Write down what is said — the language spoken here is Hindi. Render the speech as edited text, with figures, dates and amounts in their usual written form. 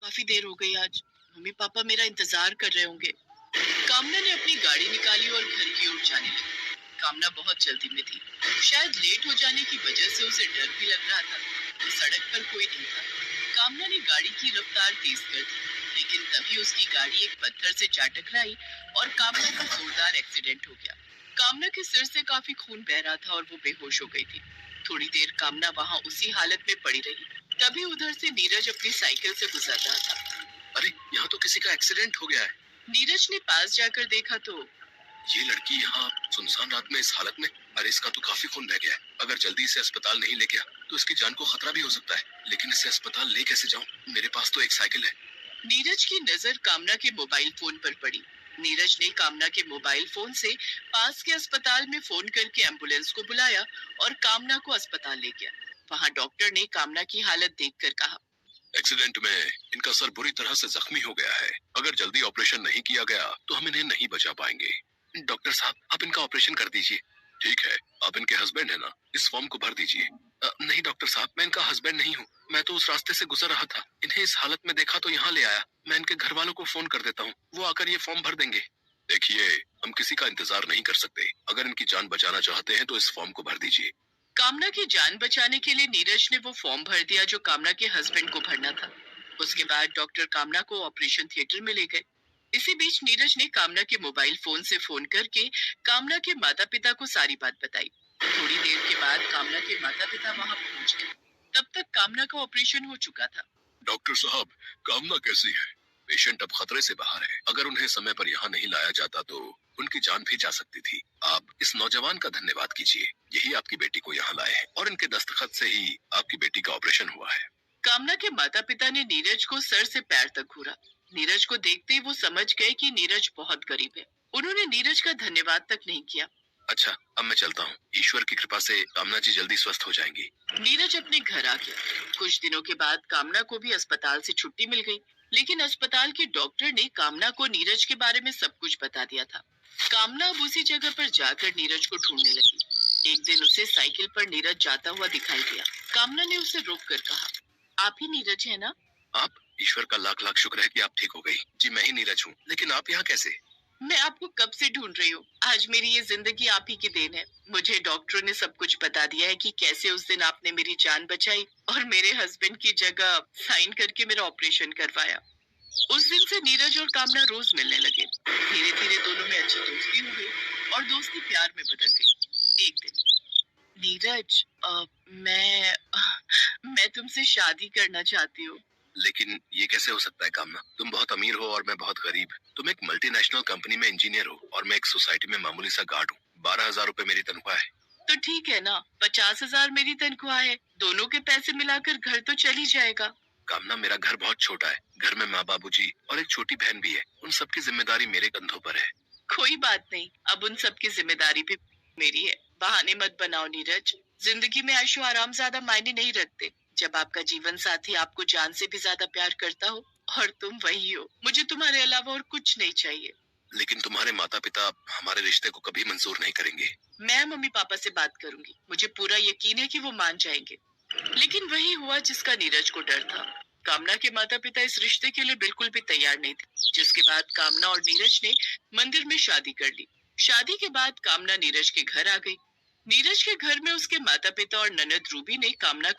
काफी देर हो गई आज। मम्मी पापा मेरा इंतजार कर रहे होंगे। कामना ने अपनी गाड़ी निकाली और घर की ओर जाने लगी। कामना बहुत जल्दी में थी। शायद लेट हो जाने की वजह से उसे डर भी लग रहा था। सड़क पर कोई नहीं था। कामना ने गाड़ी की रफ्तार तेज कर दी, लेकिन तभी उसकी गाड़ी एक पत्थर से जा टकराई और कामना का जोरदार एक्सीडेंट हो गया। कामना के सिर से काफी खून बह रहा था और वो बेहोश हो गई थी। थोड़ी देर कामना वहां उसी हालत में पड़ी रही। तभी उधर से नीरज अपनी साइकिल से गुजर रहा था। अरे, यहाँ तो किसी का एक्सीडेंट हो गया है। नीरज ने पास जाकर देखा तो ये लड़की यहाँ सुनसान रात में इस हालत में। अरे, इसका तो काफी खून बह गया है। अगर जल्दी इसे अस्पताल नहीं ले गया तो इसकी जान को खतरा भी हो सकता है। लेकिन इसे अस्पताल ले कैसे जाऊँ? मेरे पास तो एक साइकिल है। नीरज की नजर कामना के मोबाइल फोन पर पड़ी। नीरज ने कामना के मोबाइल फोन से पास के अस्पताल में फोन करके एम्बुलेंस को बुलाया और कामना को अस्पताल ले गया। वहां डॉक्टर ने कामना की हालत देखकर कहा, एक्सीडेंट में इनका सर बुरी तरह से जख्मी हो गया है। अगर जल्दी ऑपरेशन नहीं किया गया तो हम इन्हें नहीं बचा पाएंगे। डॉक्टर साहब, आप इनका ऑपरेशन कर दीजिए। ठीक है, आप इनके हस्बैंड है ना? इस फॉर्म को भर दीजिए। नहीं डॉक्टर साहब, मैं इनका हस्बैंड नहीं हूँ। मैं तो उस रास्ते से गुजर रहा था, इन्हें इस हालत में देखा तो यहाँ ले आया। मैं इनके घर वालों को फोन कर देता हूँ, वो आकर ये फॉर्म भर देंगे। देखिए, हम किसी का इंतजार नहीं कर सकते। अगर इनकी जान बचाना चाहते हैं तो इस फॉर्म को भर दीजिए। कामना की जान बचाने के लिए नीरज ने वो फॉर्म भर दिया जो कामना के हस्बैंड को भरना था। उसके बाद डॉक्टर कामना को ऑपरेशन थिएटर में ले गए। इसी बीच नीरज ने कामना के मोबाइल फोन से फोन करके कामना के माता पिता को सारी बात बताई। थोड़ी देर के बाद कामना के माता पिता वहां पहुंच गए। तब तक कामना का ऑपरेशन हो चुका था। डॉक्टर साहब, कामना कैसी है? पेशेंट अब खतरे से बाहर है। अगर उन्हें समय पर यहाँ नहीं लाया जाता तो उनकी जान भी जा सकती थी। आप इस नौजवान का धन्यवाद कीजिए। यही आपकी बेटी को यहाँ लाए हैं और इनके दस्तखत से ही आपकी बेटी का ऑपरेशन हुआ है। कामना के माता पिता ने नीरज को सर से पैर तक घूरा। नीरज को देखते ही वो समझ गए कि नीरज बहुत गरीब है। उन्होंने नीरज का धन्यवाद तक नहीं किया। अच्छा, अब मैं चलता हूँ। ईश्वर की कृपा से कामना जी जल्दी स्वस्थ हो जाएंगी। नीरज अपने घर आ गया। कुछ दिनों के बाद कामना को भी अस्पताल से छुट्टी मिल गई, लेकिन अस्पताल के डॉक्टर ने कामना को नीरज के बारे में सब कुछ बता दिया था। कामना अब उसी जगह पर जाकर नीरज को ढूंढने लगी। एक दिन उसे साइकिल पर नीरज जाता हुआ दिखाई दिया। कामना ने उसे रोककर कहा, आप ही नीरज है ना? आप? ईश्वर का लाख लाख शुक्र है कि आप ठीक हो गई। जी, मैं ही नीरज हूँ। लेकिन आप यहाँ कैसे? मैं आपको कब से ढूंढ रही हूँ। आज मेरी ये जिंदगी आप ही की देन है। मुझे डॉक्टरों ने सब कुछ बता दिया है कि कैसे उस दिन आपने मेरी जान बचाई और मेरे हस्बैंड की जगह साइन करके मेरा ऑपरेशन करवाया। उस दिन से नीरज और कामना रोज मिलने लगे। धीरे धीरे दोनों में अच्छी दोस्ती हो गई और दोस्ती प्यार में बदल गई। एक दिन, नीरज, मैं तुमसे शादी करना चाहती हूँ। लेकिन ये कैसे हो सकता है कामना? तुम बहुत अमीर हो और मैं बहुत गरीब। तुम एक मल्टीनेशनल कंपनी में इंजीनियर हो और मैं एक सोसाइटी में मामूली सा गार्ड हूँ। 12,000 रुपए मेरी तनख्वाह है। तो ठीक है ना, 50,000 मेरी तनख्वाह है। दोनों के पैसे मिलाकर घर तो चल ही जाएगा। कामना, मेरा घर बहुत छोटा है। घर में माँ बाबूजी और एक छोटी बहन भी है। उन सबकी जिम्मेदारी मेरे कंधों पर है। कोई बात नहीं, अब उन सब की जिम्मेदारी भी मेरी है। बहाने मत बनाओ नीरज। जिंदगी में ऐशो आराम ज्यादा मायने नहीं रखते। जब आपका जीवन साथी आपको जान से भी ज्यादा प्यार करता हो और तुम वही हो, मुझे तुम्हारे अलावा और कुछ नहीं चाहिए। लेकिन तुम्हारे माता पिता हमारे रिश्ते को कभी मंजूर नहीं करेंगे। मैं मम्मी पापा से बात करूंगी। मुझे पूरा यकीन है कि वो मान जाएंगे। लेकिन वही हुआ जिसका नीरज को डर था। कामना के माता पिता इस रिश्ते के लिए बिल्कुल भी तैयार नहीं थे, जिसके बाद कामना और नीरज ने मंदिर में शादी कर ली। शादी के बाद कामना नीरज के घर आ गई। नीरज के घर में उसके माता पिता और ननद रूबी ने कामना